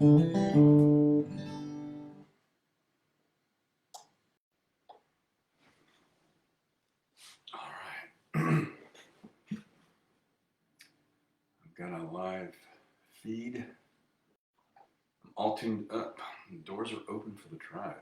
I've got a live feed. I'm all tuned up. The doors are open for the tribe.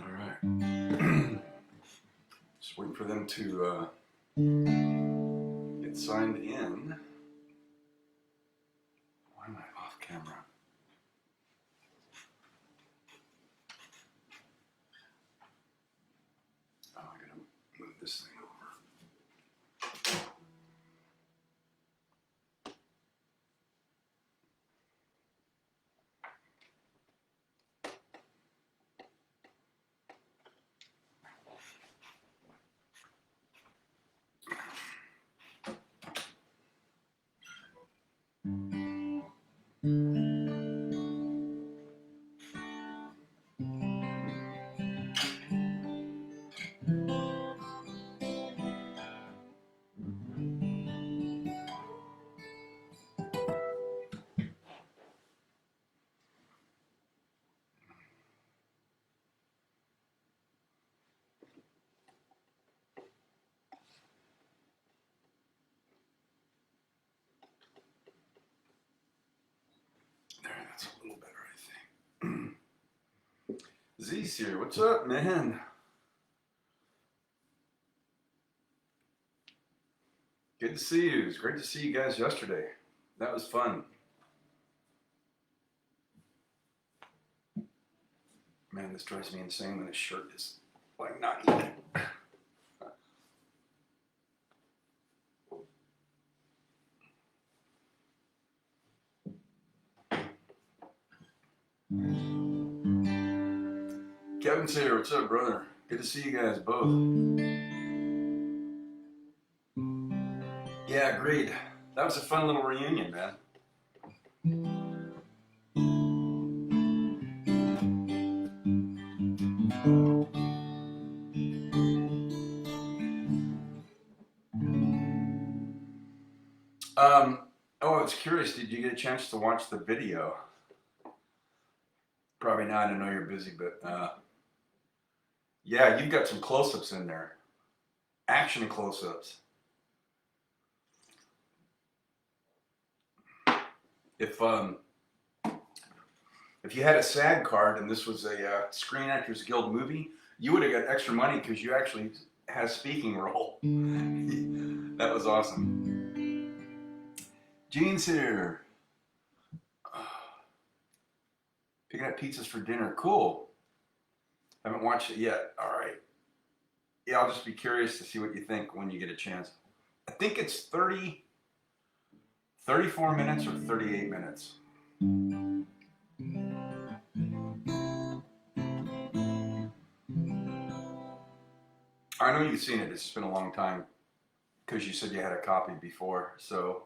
All right. Just waiting for them to get signed in. Why am I off camera? Oh, I gotta move this thing over. There, that's a little better, I think. Z's here. What's up, man? Good to see you. It was great to see you guys yesterday. That was fun. Man, this drives me insane when this shirt is like not even. Kevin's here. What's up, brother? Good to see you guys both. Yeah, agreed. That was a fun little reunion, man. Oh, I was curious. Did you get a chance to watch the video? Probably not. I know you're busy, but yeah, you've got some close-ups in there. Action close-ups. If you had a SAG card and this was a Screen Actors Guild movie, you would have got extra money because you actually had a speaking role. That was awesome. Gene's here. Picking up pizzas for dinner. Cool. Haven't watched it yet. All right. Yeah, I'll just be curious to see what you think when you get a chance. I think it's 34 minutes or 38 minutes. I know you've seen it. It's been a long time because you said you had a copy before. So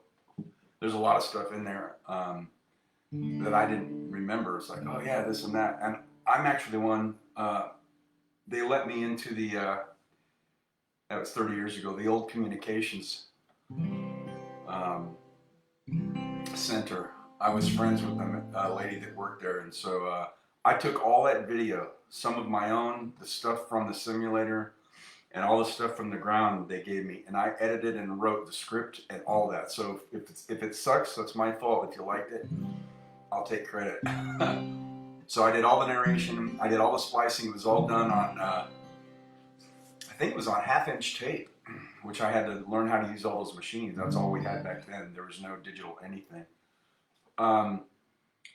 there's a lot of stuff in there that I didn't remember. It's like, oh yeah, this and that. And I'm actually one, they let me into the, that was 30 years ago, the old communications center. I was friends with a lady that worked there. And so I took all that video, some of my own, the stuff from the simulator, and all the stuff from the ground they gave me, and I edited and wrote the script and all that. So if it sucks, that's my fault. If you liked it, I'll take credit. So I did all the narration, I did all the splicing. It was all done on, I think it was on 1/2-inch tape, which I had to learn how to use all those machines. That's all we had back then. There was no digital anything. I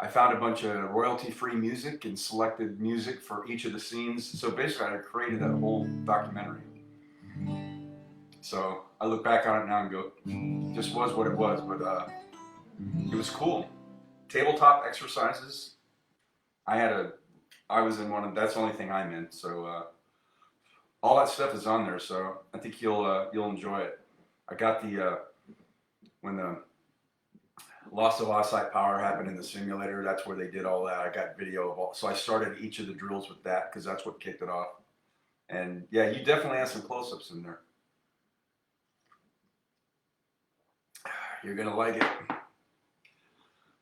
found a bunch of royalty-free music and selected music for each of the scenes. So basically I created that whole documentary. So I look back on it now and go, just was what it was, but it was cool. Tabletop exercises. I was in one of, that's the only thing I'm in. So all that stuff is on there. So I think you'll enjoy it. I got the, when the loss of eyesight power happened in the simulator. That's where they did all that. I got video of all. So I started each of the drills with that because that's what kicked it off. And yeah, you definitely have some close-ups in there. You're gonna like it.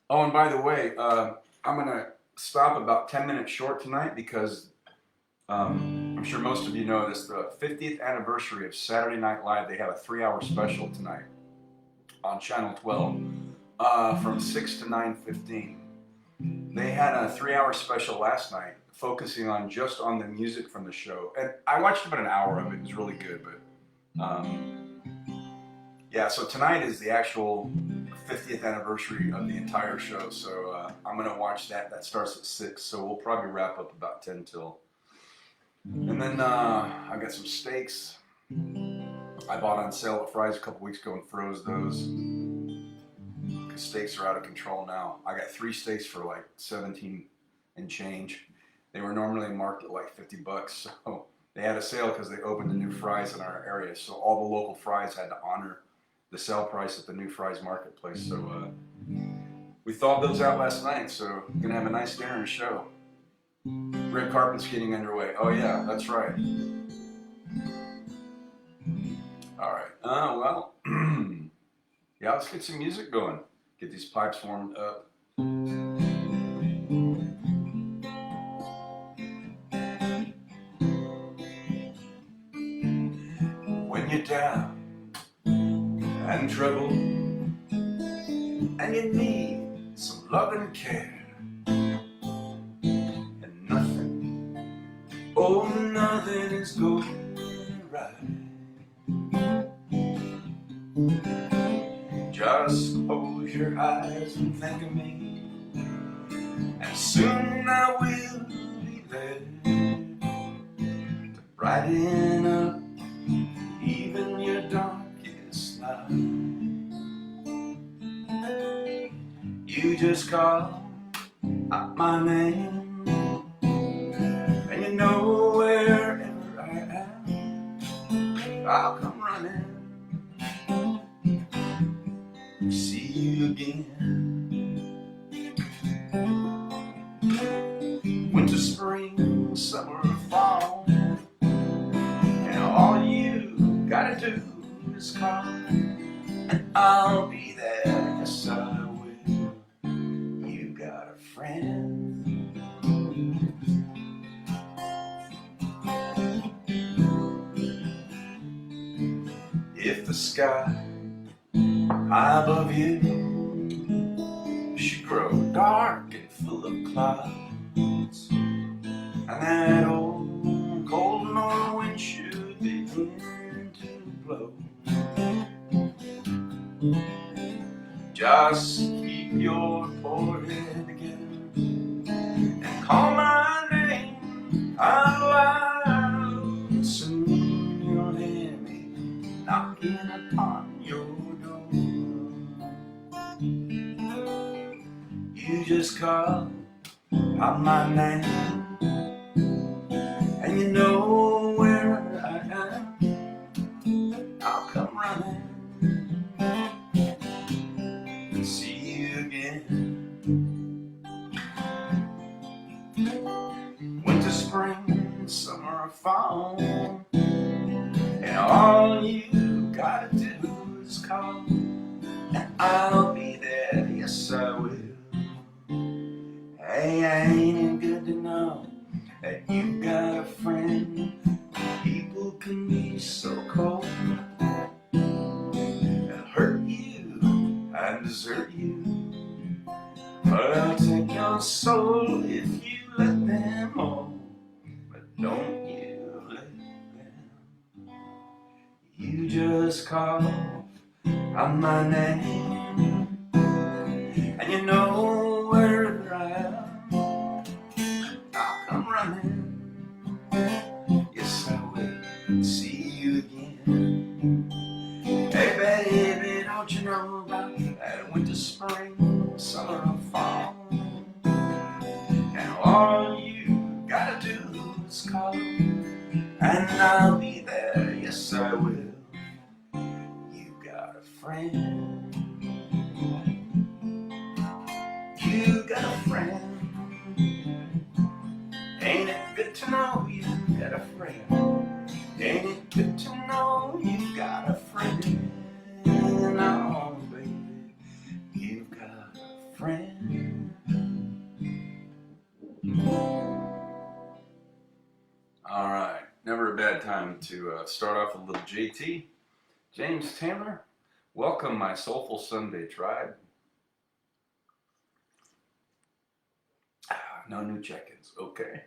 Oh, and by the way, I'm gonna stop about 10 minutes short tonight because I'm sure most of you know this. The 50th anniversary of Saturday Night Live. They have a 3-hour special tonight on Channel 12 from 6 to 9:15. They had a 3-hour special last night focusing on just on the music from the show, and I watched about an hour of it. It was really good, but yeah. So tonight is the actual 50th anniversary of the entire show. So I'm gonna watch that. That starts at 6, so we'll probably wrap up about 10 till. And then I got some steaks. I bought on sale at Fry's a couple weeks ago and froze those. Because steaks are out of control now. I got 3 steaks for like 17 and change. They were normally marked at like 50 bucks. So they had a sale because they opened a new Fry's in our area. So all the local Fry's had to honor the sale price at the new Fry's marketplace. So we thawed those out last night. So we're going to have a nice dinner and show. Red carpet's getting underway. Oh yeah, that's right. All right. Well, yeah, let's get some music going. Get these pipes warmed up. When you're down and trouble and you need some love and care. Oh, nothing is going right. Just close your eyes and think of me, and soon I will be there to brighten up even your darkest night. You just call out my name, and you know wherever I am, I'll come running to see you again. Winter, spring, summer, fall, and all you gotta do is call, and I'll be there. Yes, I will. You got a friend. If the sky high above you should grow dark and full of clouds, and that old cold north wind should begin to blow, just keep your forehead together and call my name out loud. Soon you'll hear me knocking upon your door. You just call out my name, and you know where I am. I'll come running and see you again. Winter, spring, summer, or fall, and all you gotta do is call, and I'll be there. Yes, I will. Hey, ain't it good to know that you got a friend? People can be so cold and hurt you and desert you, but I'll take your soul if you let them hold. But don't you let them. You just call out my name, and you know wherever I am, I'll come running. Yes, I will see you again. Hey baby, don't you know about that winter, spring, summer, or fall? And all you gotta do is call, and I'll be there. Yes, I will. You got a friend. bad time to start off with a little JT. James Taylor, welcome my Soulful Sunday tribe. No new check-ins, okay.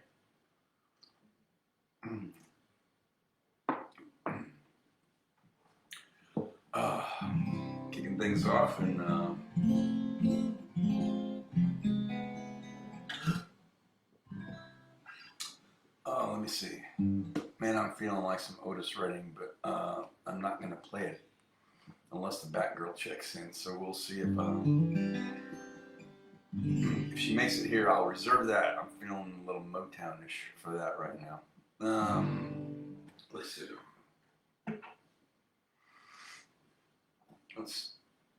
Kicking things off and let me see. Man, I'm feeling like some Otis Redding, but I'm not going to play it unless the Batgirl checks in. So we'll see if she makes it here. I'll reserve that. I'm feeling a little Motownish for that right now. Let's see. Let's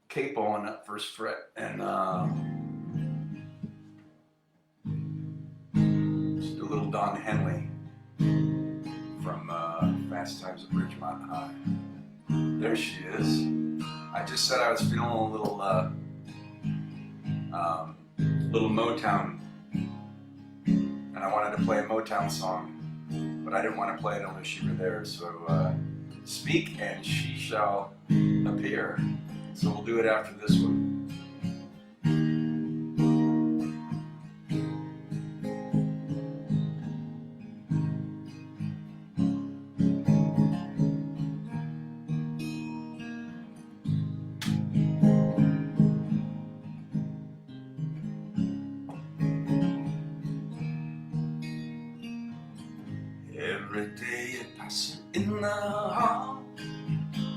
capo on that first fret and just a little Don Henley from Fast Times at Ridgemont High. There she is. I just said I was feeling a little Motown, and I wanted to play a Motown song, but I didn't want to play it unless you were there. So speak and she shall appear. So we'll do it after this one. Every day you pass it in the hall,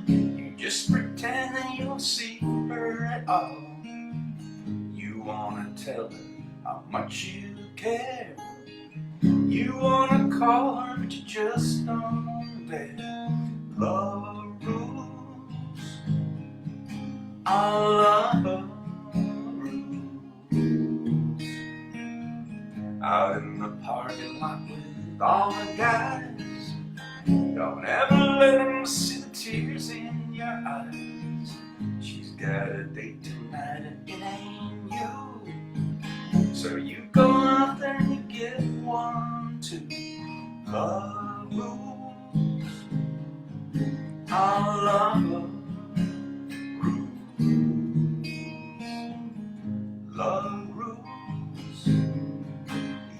you just pretend that you don't see her at all. You wanna tell her how much you care. You wanna call her, but you just don't dare. Love rules, our love rules. Out in the parking lot with all the guys, don't ever let them see the tears in your eyes. She's got a date tonight and it ain't you, so you go out there and you get one too. Love rules, our love rules. Love rules,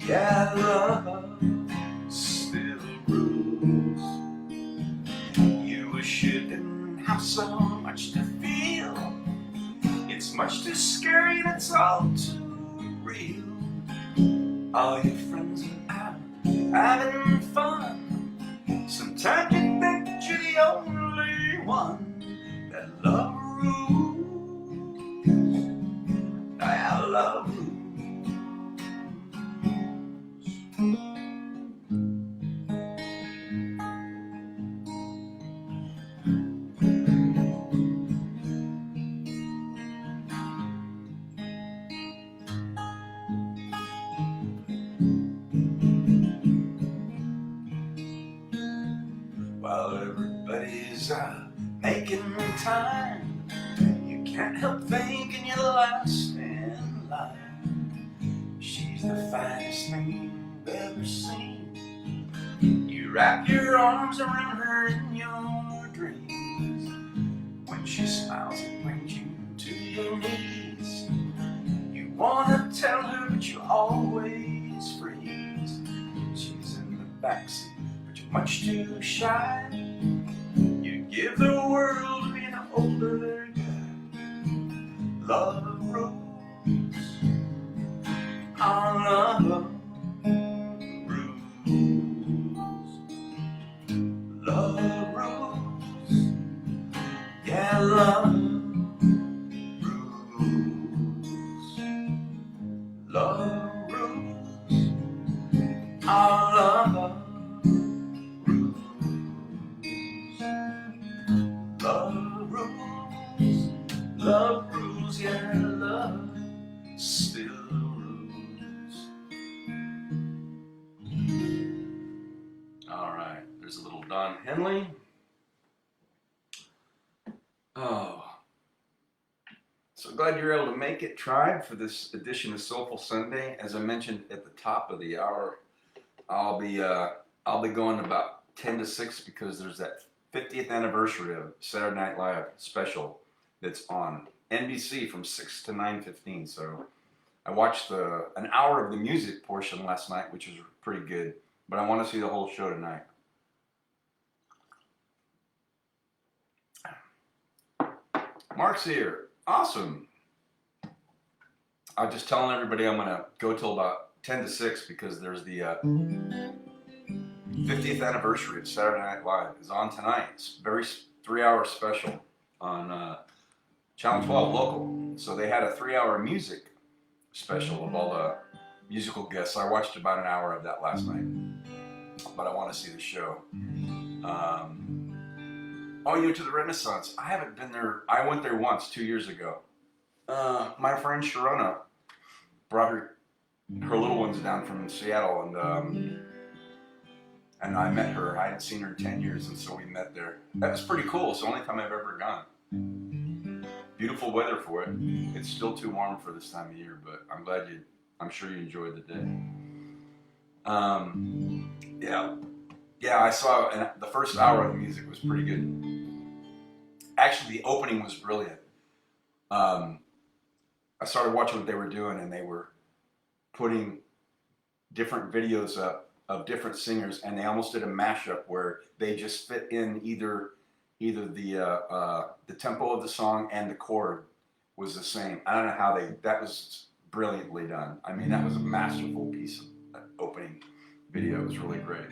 yeah, love still rules. You wish you didn't have so much to feel. It's much too scary and it's all too real. All your friends are out having fun. Sometimes you think that you're the only one that love rules. I love rules. While everybody's making time, you can't help thinking you're the last in line. She's the finest thing you've ever seen. You wrap your arms around her in your dreams. When she smiles, it brings you to your knees. You wanna tell her, but you always freeze. She's in the backseat, much too shy. You give the world to being an older guy. Love rules, our love rules. Love rules, yeah, love rules. Love rules, our love. Love rules, yeah, love still rules. All right, there's a little Don Henley. Oh, so glad you're able to make it, tribe, for this edition of Soulful Sunday. As I mentioned at the top of the hour, I'll be going about 10 to 6 because there's that 50th anniversary of Saturday Night Live special that's on NBC from 6 to 9:15. So I watched an hour of the music portion last night, which was pretty good. But I want to see the whole show tonight. Mark's here. Awesome. I'm just telling everybody I'm going to go till about 10 to 6 because there's the 50th anniversary of Saturday Night Live is on tonight. It's a very 3-hour special on Channel 12 local. So they had a 3-hour music special of all the musical guests. I watched about an hour of that last night, but I want to see the show. Oh, you went to the Renaissance. I haven't been there. I went there once 2 years ago. My friend Sharona brought her little ones down from Seattle, and I met her. I hadn't seen her in 10 years, and so we met there. That was pretty cool. It's the only time I've ever gone. Beautiful weather for it. It's still too warm for this time of year, but I'm sure you enjoyed the day. Yeah, I saw, and the first hour of the music was pretty good. Actually, the opening was brilliant. I started watching what they were doing, and they were putting different videos up of different singers, and they almost did a mashup where they just fit in either the tempo of the song and the chord was the same. I don't know how that was brilliantly done. I mean, that was a masterful piece of opening video. It was really great.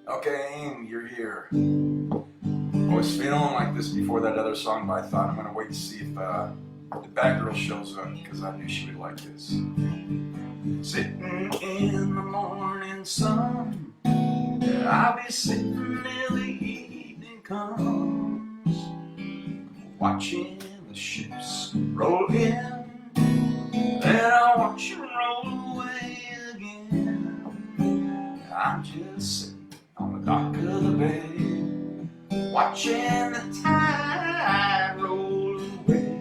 Okay, Aim, you're here. I was feeling like this before that other song, but I thought I'm going to wait to see if the bad girl shows up because I knew she would like this. Sitting in the morning sun, I'll be sitting till the evening comes, watching the ships roll in, then I'll watch them roll away again. I'm just sitting on the dock of the bay, watching the tide roll away.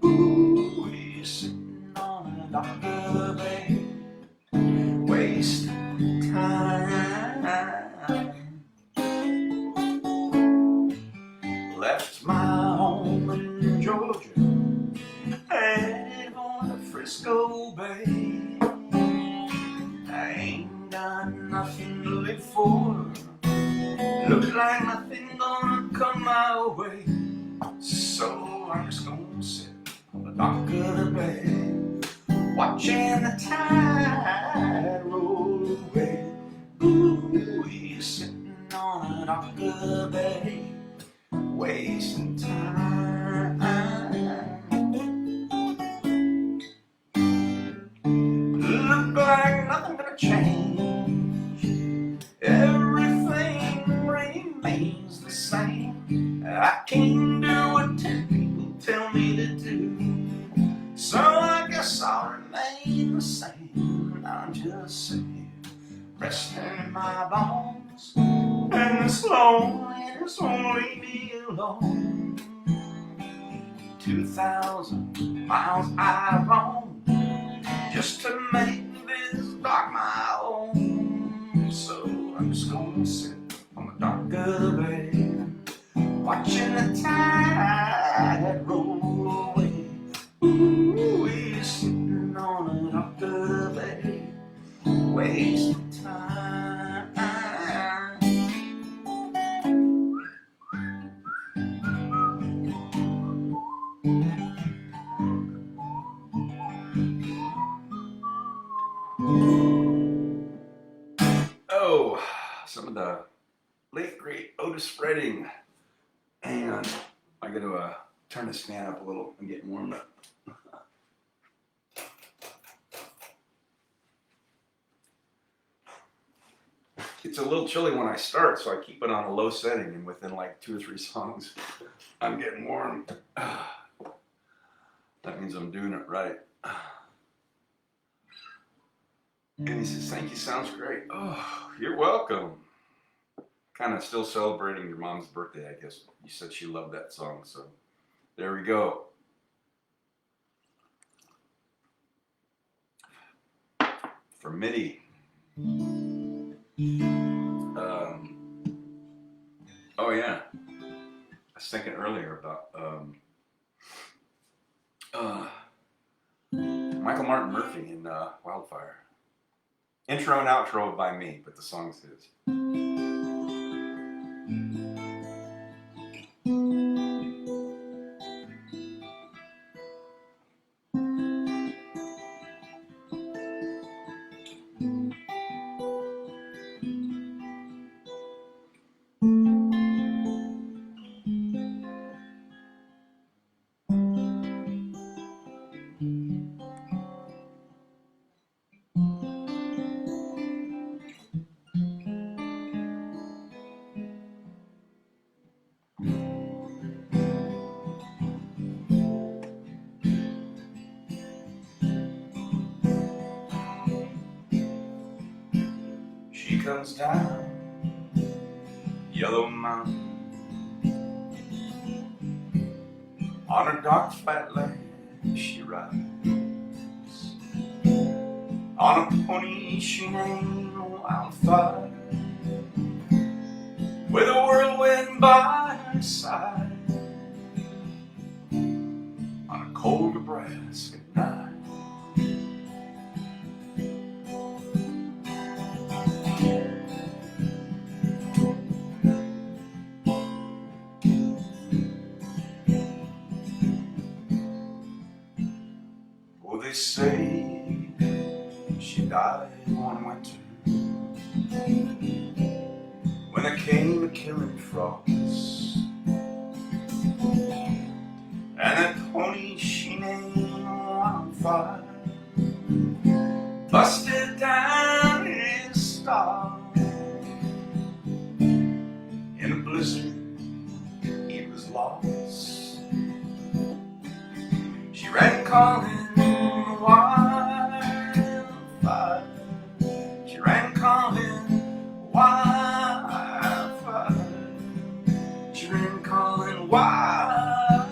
Ooh, we're sitting on the dock of the bay, wasting time. Left my home in Georgia, headed on to Frisco Bay. I ain't got nothing to live for. Looks like nothing gonna come my way. So I'm just gonna sit on the dock of the bay, watching the tide roll away. Ooh, we're sitting on the dock of the bay, wasting time. Look like nothing gonna change. Everything remains the same. I can't do what 10 people tell me to do. So I guess I'll remain the same. I'm just sitting here, resting my bones, and this loneliness won't leave me alone. 2,000 miles I roam just to make this dock my own. So I'm just gonna sit on the dock of the bay, watching the tide roll away. Ooh, we're sitting on the dock of the bay, wasting time. Oh, some of the late great Otis Redding. Hang on, I got to turn this fan up a little and get warmed up. It's a little chilly when I start, so I keep it on a low setting, and within like 2 or 3 songs, I'm getting warm. That means I'm doing it right. And he says, thank you, sounds great. Oh, you're welcome. Kind of still celebrating your mom's birthday, I guess. You said she loved that song, so there we go. For Mitty. Oh yeah, I was thinking earlier about uh, Michael Martin Murphey in Wildfire. Intro and outro by me, but the song's his. She comes down Yellow Mountain on her dark flat land. She rides on a pony she named Wildfire, with a whirlwind by her side on a cold Nebraska night. Oh, they say she died one winter when there came a killing frost, and that pony she named Wildfire busted down his star. In a blizzard he was lost. She ran calling Wildfire. She ran calling Wildfire. She ran calling Wildfire.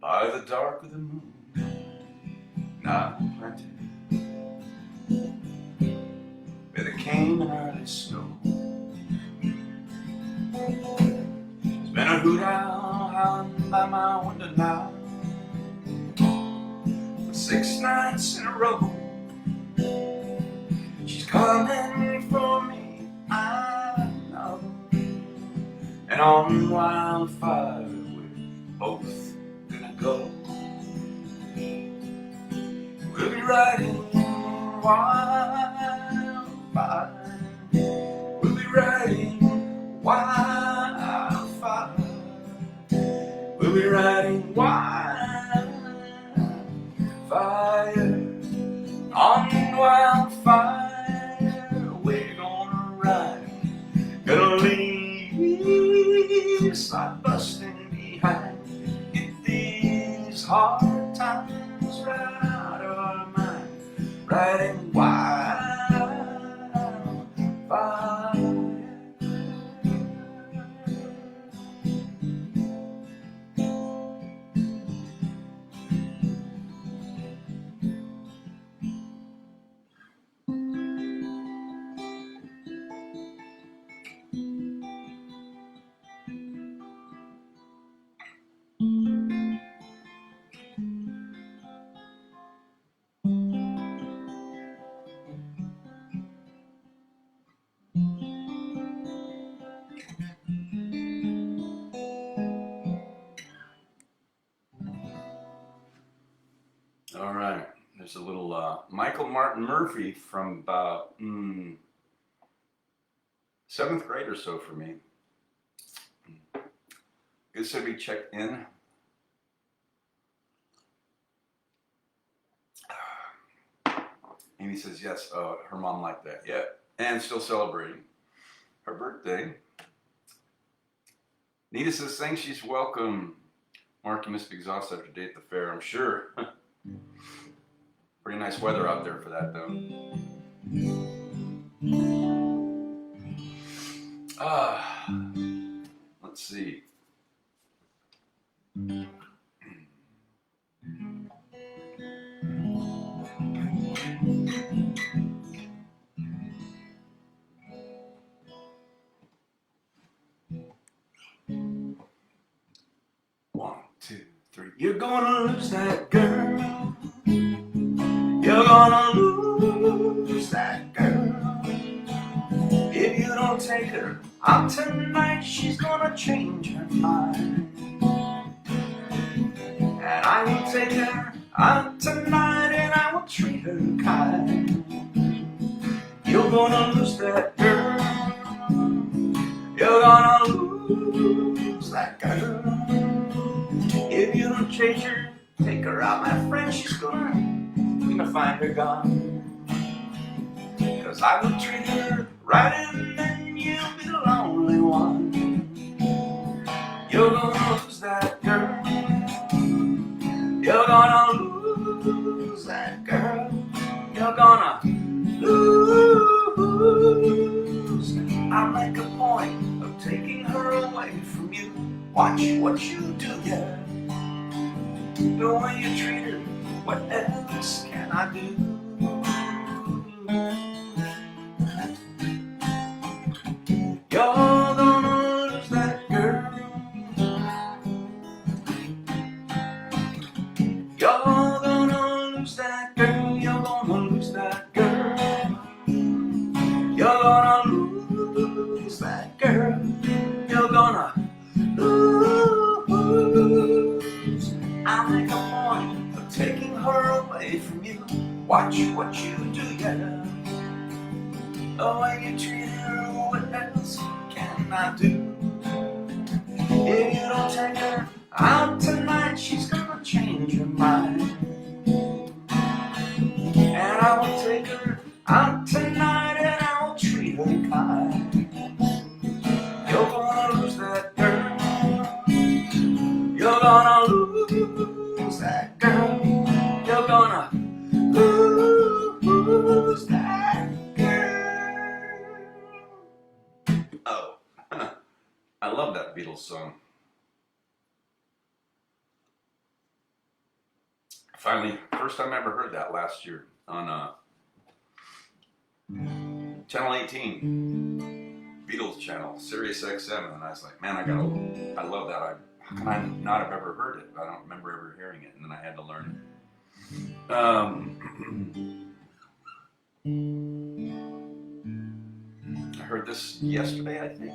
By the dark of the moon, not planted, where there came an early snow. There's been a hoot owl howling by my window now for 6 nights in a row. She's coming for me, I know, and on Wildfire we're both gonna go. We'll be riding Wildfire. We'll be riding Wildfire. We'll be riding Wildfire. On Wildfire we're gonna ride. Gonna leave side busting behind. Get these hard times right out of our mind. Riding Wildfire. All right, there's a little Michael Martin Murphey from about 7th grade or so for me. Good to be checked in. Amy says yes, her mom liked that. Yeah, and still celebrating her birthday. Nita says thanks, she's welcome. Mark, you must be exhausted after a day at the fair, I'm sure. Pretty nice weather out there for that, though. Let's see. 3. You're gonna lose that girl. You're gonna lose that girl. If you don't take her out tonight, she's gonna change her mind. And I will take her out tonight, and I will treat her kind. You're gonna lose that girl. You're gonna lose that girl. If you don't chase her, take her out, my friend, she's gonna find her gone. 'Cause I will treat her right, and then you'll be the lonely one. You're gonna lose that girl. You're gonna lose that girl. You're gonna lose. I'll make a point of taking her away from you. Watch what you do, yeah. The way you treat her, what else can I do? You're gonna lose that girl. You're gonna lose that girl. You're gonna lose that girl. You're gonna lose that girl. You're gonna lose. I'll make a point of taking her away from you. Watch what you do, yeah. The way you treat her, what else can I do? If you don't take her out tonight, she's gonna change her mind. And I will take her out tonight, and I will treat her kind. You're gonna lose that girl. You're gonna lose that girl. You're gonna lose that girl. Oh, I love that Beatles song. Finally, first time I ever heard that last year on Channel 18, Beatles channel, Sirius XM, and I was like, man, I love that. How can I not have ever heard it? I don't remember ever hearing it, and then I had to learn it. I heard this yesterday, I think,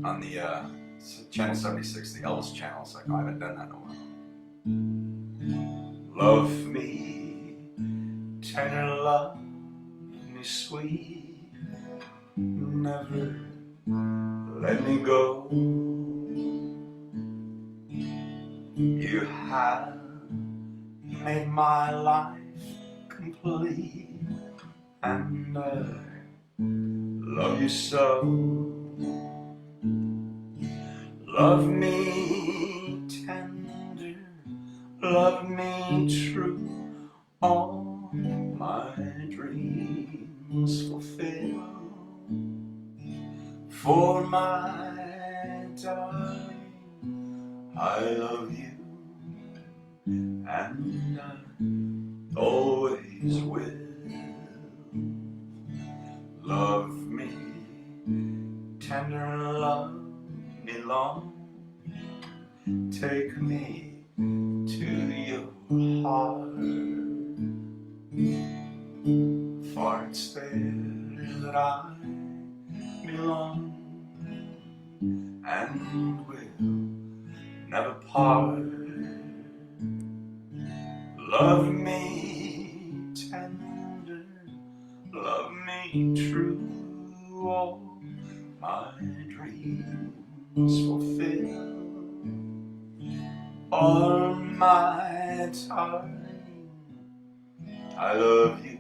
on the Channel 76, the Elvis channel. It's like, oh, I haven't done that in a while. Love me tender, love me sweet, never let me go. You have made my life complete, and I love you so. Love me tender, love me true, all my dreams fulfill. For my darling, I love you, and I always will. Love me tender, love me long, take me to your heart, for it's there that I belong, and will never part. Love me tender, love me true, all my dreams fulfill. All my time, I love you,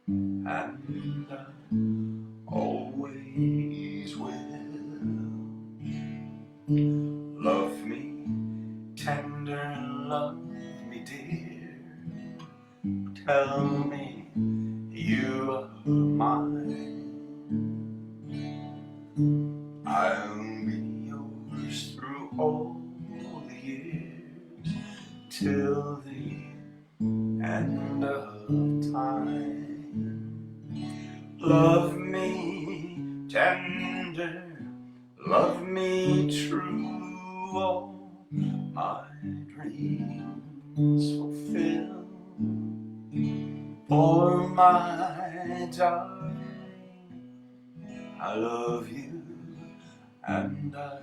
and I always will. Love me tender, love me dear, tell me you are mine. I'll be yours through all the years, till the end of time. Love me tender, love me true, all my dreams fulfill. For my darling, I love you, and I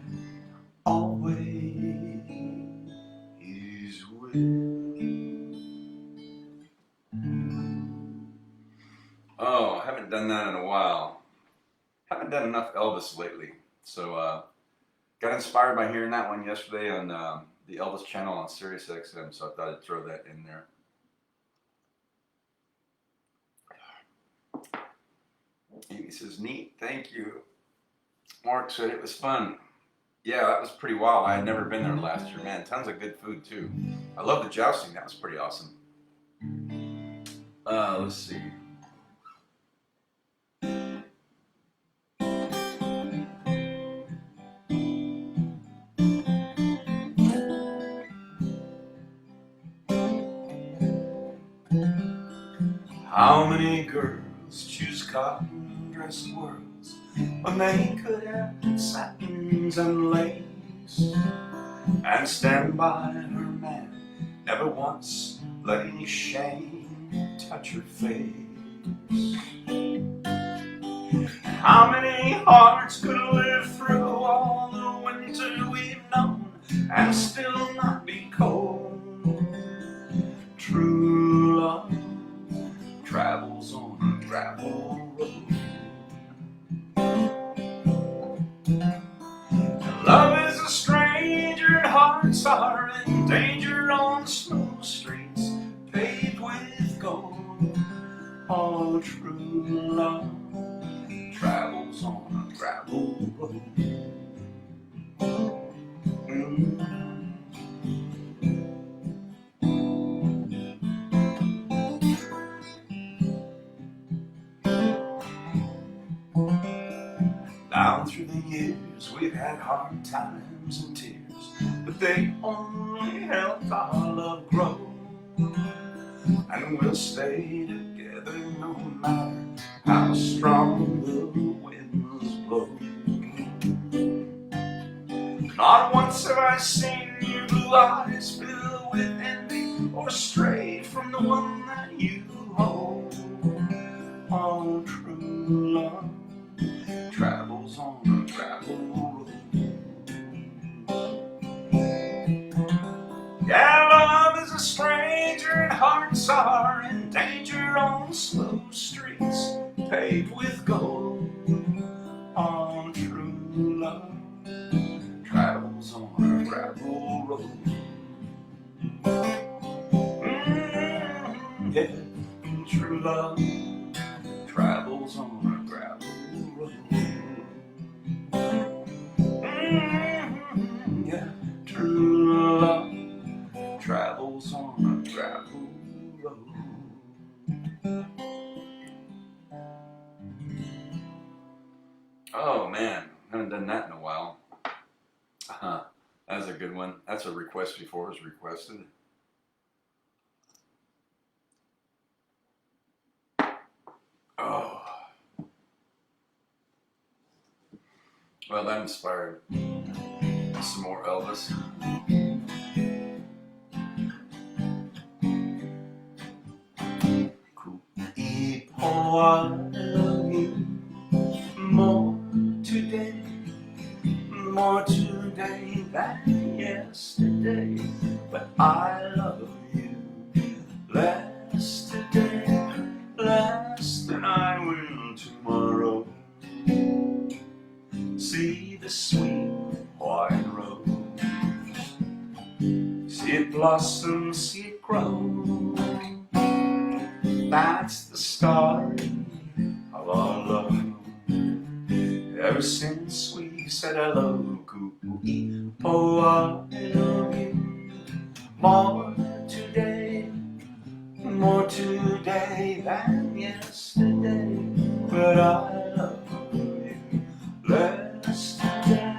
always will. Oh, I haven't done that in a while. Haven't done enough Elvis lately. So got inspired by hearing that one yesterday on the Elvis channel on SiriusXM, so I thought I'd throw that in there. Amy says, neat, thank you. Mark said it was fun. Yeah, that was pretty wild. I had never been there last year. Man, tons of good food too. I love the jousting. That was pretty awesome. Let's see. How many girls choose cotton dress worlds when they could have satins and lace, and stand by her man, never once letting shame touch her face? How many hearts could live through all the winter we've known and still not be cold? True love travels on a gravel road. Love is a stranger, and hearts are in danger on smooth streets paved with gold. Oh, true love travels on a gravel road. Down through the years we've had hard times and tears, but they only helped our love grow. And we'll stay together no matter how strong the winds blow. Not once have I seen your blue eyes fill with envy or stray from the one that you hold. Oh, true love travels on a gravel road. Yeah, love is a stranger, and hearts are in danger on slow streets paved with gold. Oh, true love travels on a gravel road. Yeah, true love travels on a gravel road. Yeah, true love travels on a gravel road. Oh man, haven't done that in a while. That's a good one. That's a request before it was requested. Oh. Well, that inspired some more Elvis. Oh, I love you more today than yesterday. But I love you less today, less than I will tomorrow. See the sweet white rose, see it blossom, see it grow. That's the story of our love. Ever since we said hello, coo-ee, oh, I love you more today than yesterday. But I love you less today,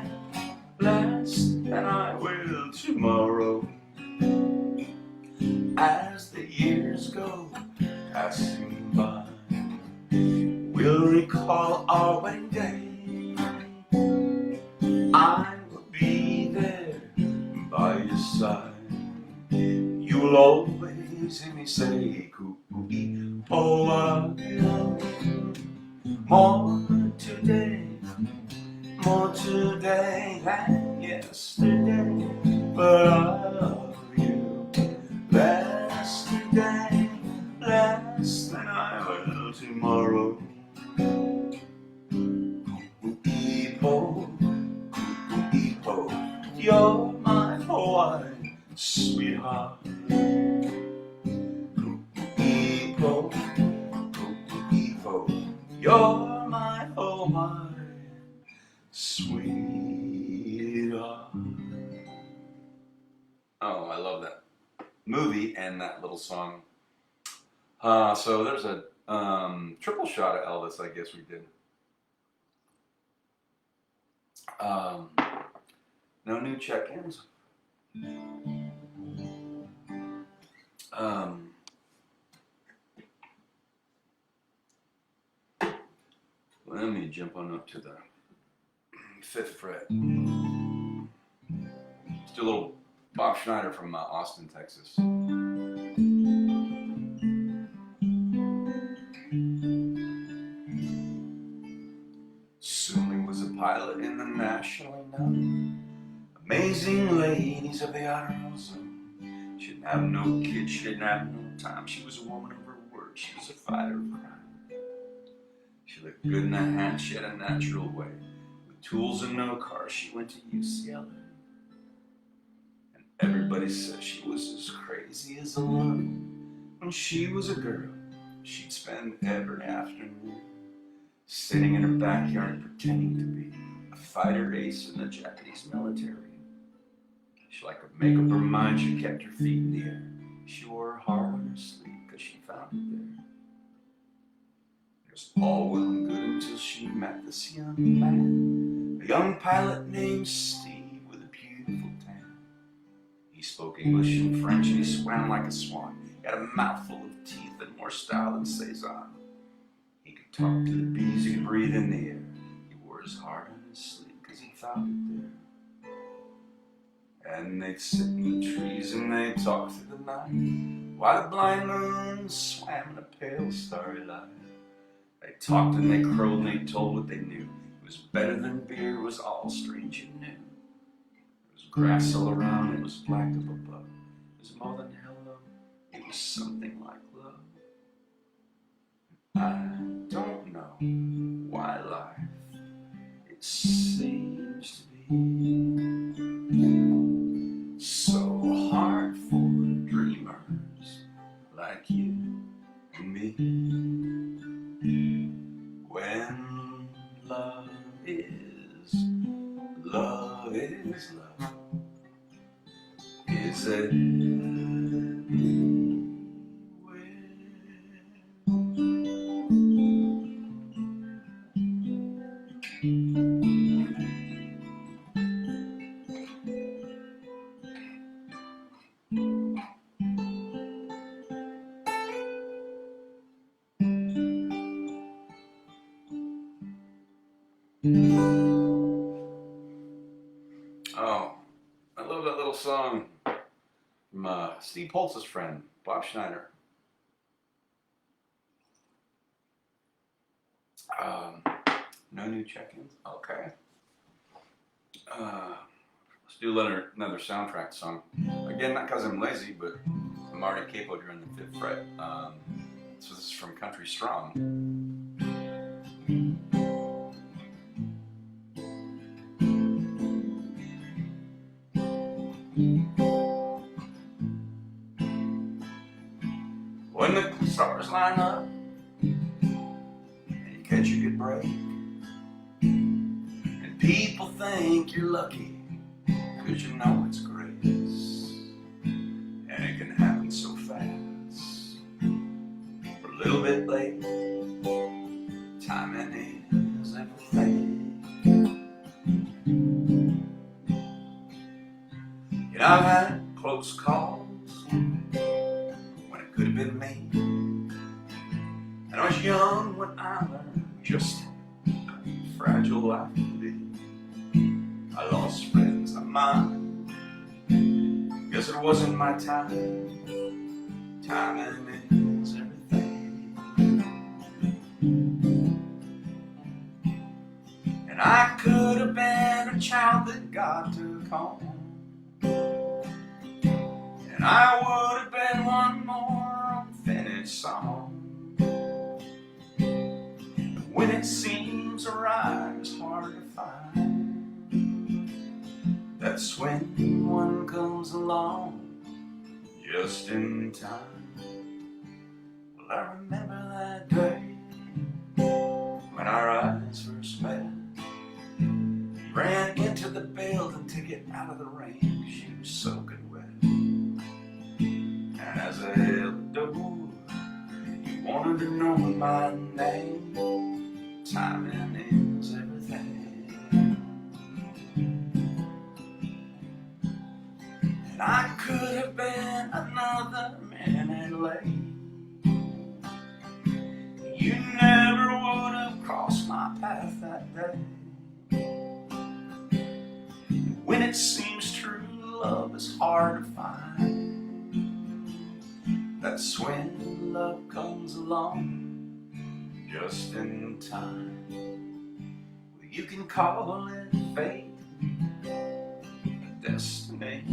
less than I will tomorrow. As the years go passing by, we'll recall our wedding day. I will be there see me say, coo-ee-oh, I love more today than yesterday, but I love you less today, less than I will tomorrow. Coo-ee-oh, you're my Hawaii sweetheart. Coo-ee-oh, you're my sweetheart. Oh, I love that movie and that little song. So there's a triple shot of Elvis, I guess we did. No new check-ins. Let me jump on up to the 5th fret. Let's do a little Bob Schneider from Austin, Texas. Sumi was a pilot in the nationally known Amazing Ladies of the Outer Ozone. She didn't have no kids, she didn't have no time. She was a woman of her word, she was a fighter of crime. She looked good in a hat, she had a natural way. With tools and no car, she went to UCLA. And everybody said she was as crazy as a loon. When she was a girl, she'd spend every afternoon sitting in her backyard pretending to be a fighter ace in the Japanese military. She liked to make up her mind, she kept her feet in the air. She wore her heart on her sleeve because she found it there. It was all well and good until she met this young man, a young pilot named Steve with a beautiful tan. He spoke English and French and he swam like a swan. He had a mouthful of teeth and more style than Cezanne. He could talk to the bees, he could breathe in the air. He wore his heart on his sleeve because he found it there. And they'd sit in the trees and they'd talk through the night while the blind moon swam in a pale starry light. They talked and they crowed and they told what they knew. It was better than beer, it was all strange and new. There was grass all around, it was black up above. It was more than hello, it was something like love. I don't know why life, it seems to be so hard for dreamers like you and me. When love is love, is everywhere. Oh, I love that little song from Steve Holtz's friend, Bob Schneider. No new check-ins? Okay. Let's do another soundtrack song. Again, not because I'm lazy, but I'm already capable during the 5th fret. So this is from Country Strong. When the stars line up and you catch a good break, and people think you're lucky because you know it's grace, and it can happen so fast, or a little bit late. Timing is everything. You know, I've had close calls when it could have been me, and I was young when I learned just how fragile life can be. I lost friends of mine, guess it wasn't my time to Timing is everything. And I could have been a child that God took home. And I would have been one more unfinished song. When it seems a rhyme is hard to find, that's when one comes along just in time. Well, I remember that day when our eyes first met. Ran into the building to get out of the rain. She was soaking wet. And as I held the door, you wanted to know my name. Timing is everything. And I could have been another minute late. You never would have crossed my path that day. When it seems true love is hard to find, that's when love comes along just in time. Well, you can call it fate, destiny.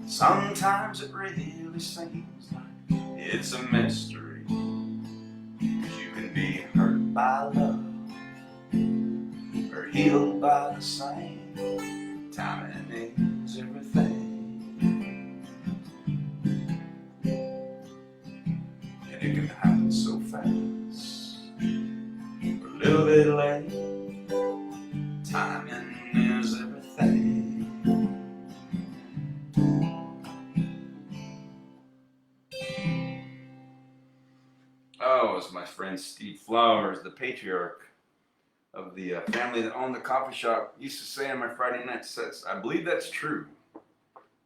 Sometimes it really seems like it's a mystery, 'cause you can be hurt by love or healed by the same. Timing is everything. And it can happen so fast, or a little bit late. Timing is everything. Oh, it's my friend Steve Flowers, the patriarch of the family that owned the coffee shop, used to say on my Friday night sets. I believe that's true,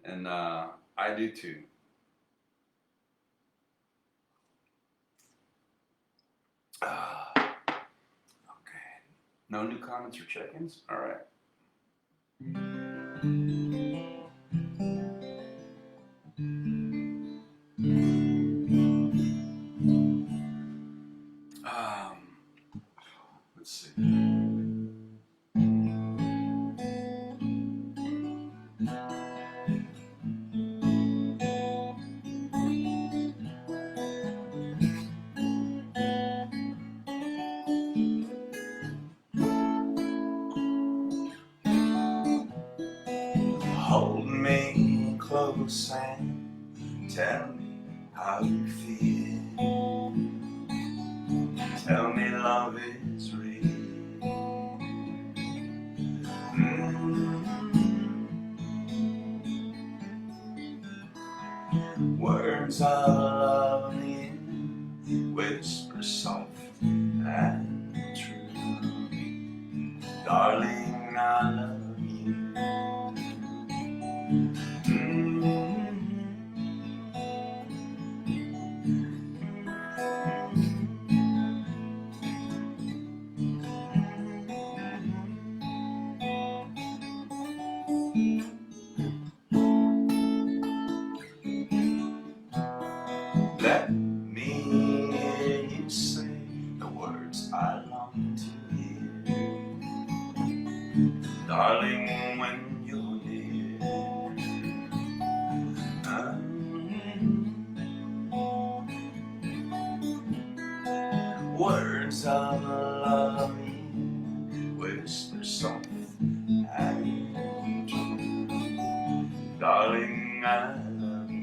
and I do too. Okay, no new comments or check-ins. All right. Let's see. Hold me close and tell me how you feel. Tell me love is real. Words of love in whispers soft and true. Darling, I love you. Let me hear you say the words I long to hear. Darling, when you're near. Words of love in whispers soft and true. Darling, I love you.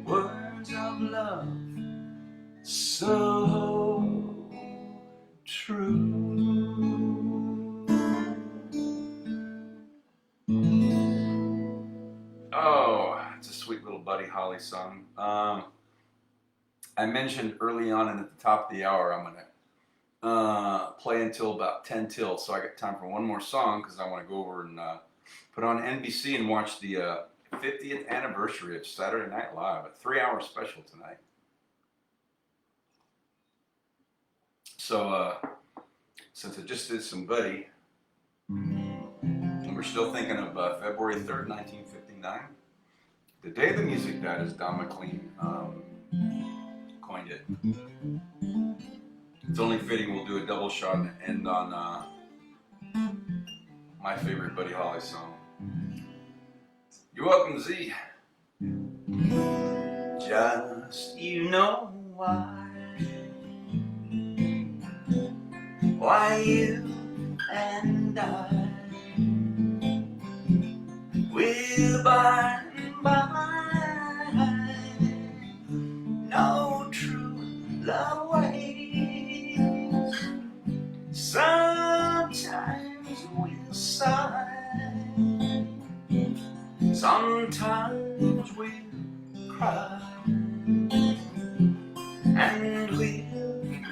Words of love, so true. Oh, it's a sweet little Buddy Holly song. I mentioned early on and at the top of the hour I'm gonna play until about 10 till, so I got time for one more song because I want to go over and put on NBC and watch the 50th anniversary of Saturday Night Live, a 3-hour special tonight. So since I just did some Buddy, and we're still thinking of February 3rd, 1959, the day the music died, as Don McLean coined it. It's only fitting we'll do a double shot and end on my favorite Buddy Holly song. You're welcome, Z. Just you know why you and I will by and by no true love waits. Sometimes we'll sigh, sometimes we'll cry, and we'll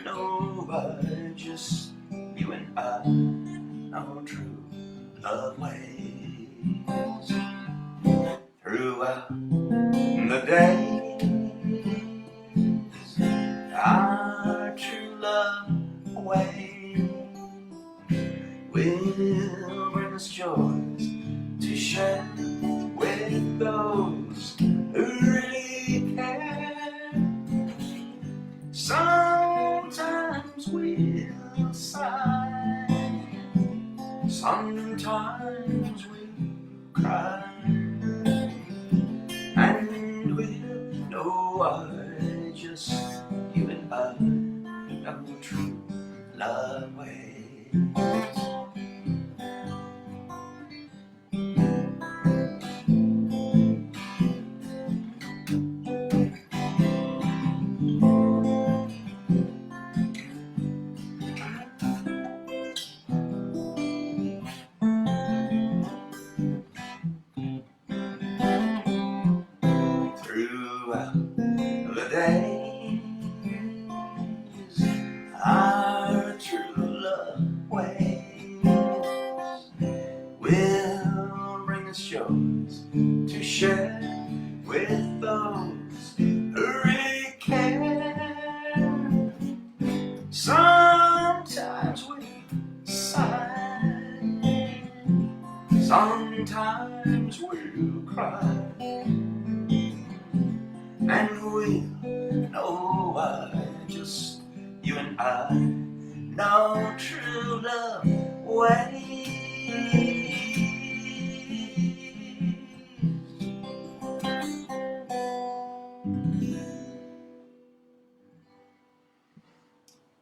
know just you and I, no true love waits. Throughout the days, our true love waits will bring us joys to share with those who really care. Sometimes we'll sigh, sometimes we'll cry, and we'll know just you and I, no true love waits. Throughout the days, our true love waits will bring us joys to share with those who really care. Sometimes we sigh, sometimes we'll cry, and we'll know just you and I, no true love waits.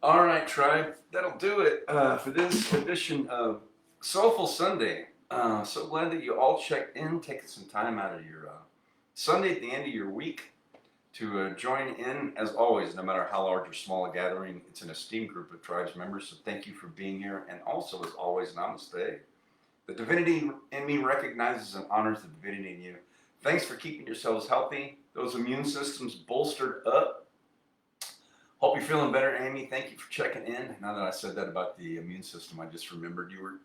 All right, tribe, that'll do it for this edition of Soulful Sunday. So glad that you all checked in, taking some time out of your Sunday at the end of your week to join in. As always, no matter how large or small a gathering, it's an esteemed group of Tribes members, so thank you for being here. And also, as always, namaste. The divinity in me recognizes and honors the divinity in you. Thanks for keeping yourselves healthy, those immune systems bolstered up. Hope you're feeling better, Amy. Thank you for checking in. Now that I said that about the immune system, I just remembered you were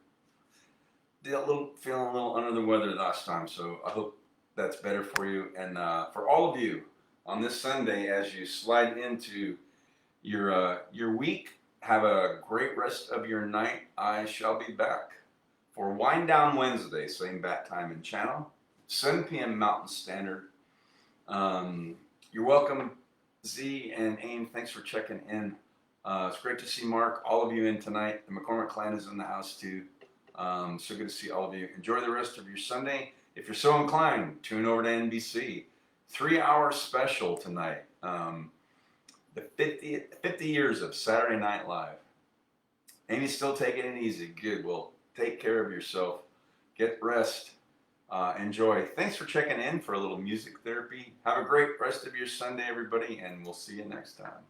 feeling a little under the weather last time, so I hope that's better for you. And for all of you, on this Sunday, as you slide into your week, have a great rest of your night. I shall be back for Wind Down Wednesday, same bat time and channel, 7 p.m. Mountain Standard. You're welcome, Z and AIM. Thanks for checking in. It's great to see Mark, all of you in tonight. The McCormick clan is in the house too. So good to see all of you. Enjoy the rest of your Sunday. If you're so inclined, tune over to NBC. 3-hour special tonight. The 50 years of Saturday Night Live. Amy's still taking it easy. Good. Well, take care of yourself. Get rest. Enjoy. Thanks for checking in for a little music therapy. Have a great rest of your Sunday, everybody, and we'll see you next time.